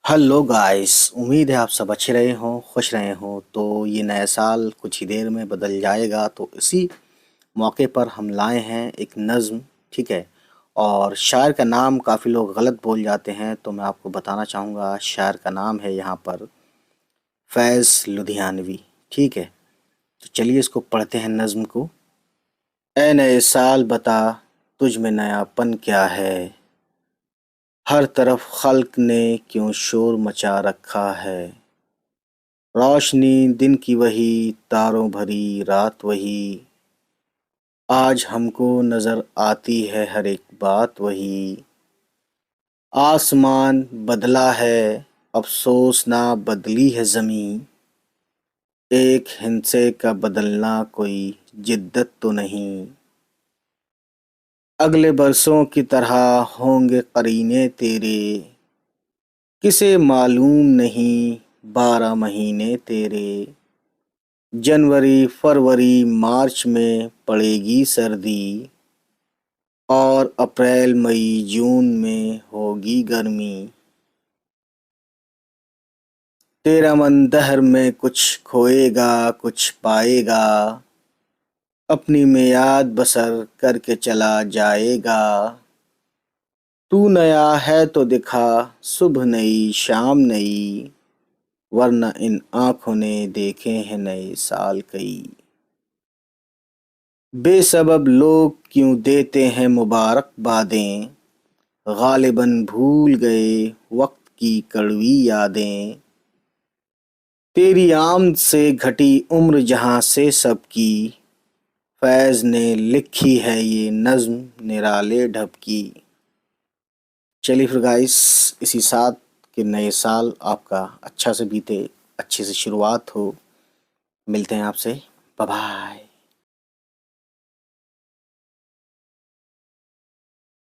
Hello guys. उम्मीद है आप सब अच्छे रहे हों, खुश रहे हों। तो ये नया साल कुछ ही देर में बदल जाएगा, तो इसी मौके पर हम लाए हैं एक नज़्म। ठीक है। और शायर का नाम काफ़ी लोग गलत बोल जाते हैं, तो मैं आपको बताना चाहूँगा शायर का नाम है यहाँ पर फैज़ लुधियानवी। ठीक है। तो चलिए इसको पढ़ते हैं नज़्म को। ए नए साल बता, तुझ में नयापन क्या है। हर तरफ खल्क ने क्यों शोर मचा रखा है। रोशनी दिन की वही, तारों भरी रात वही। आज हमको नजर आती है हर एक बात वही। आसमान बदला है, अफसोस ना बदली है ज़मीं। एक हिंसे का बदलना कोई जिद्दत तो नहीं। अगले बरसों की तरह होंगे करीने तेरे। किसे मालूम नहीं 12 महीने तेरे। जनवरी फरवरी मार्च में पड़ेगी सर्दी। और अप्रैल मई जून में होगी गर्मी। तेरा मन दहर में कुछ खोएगा कुछ पाएगा। अपनी मियाद बसर करके चला जाएगा। तू नया है तो दिखा, सुबह नई शाम नई। वरना इन आँखों ने देखे हैं नए साल कई। बेसबब लोग क्यों देते हैं मुबारकबादें। गालिबन भूल गए वक्त की कड़वी यादें। तेरी आमद से घटी उम्र जहां से सबकी। फैज़ ने लिखी है ये नज़्म निराले ढब की। चलिए फिर गाइस, इसी साथ के नए साल आपका अच्छा से बीते, अच्छे से शुरुआत हो। मिलते हैं आपसे। Bye bye.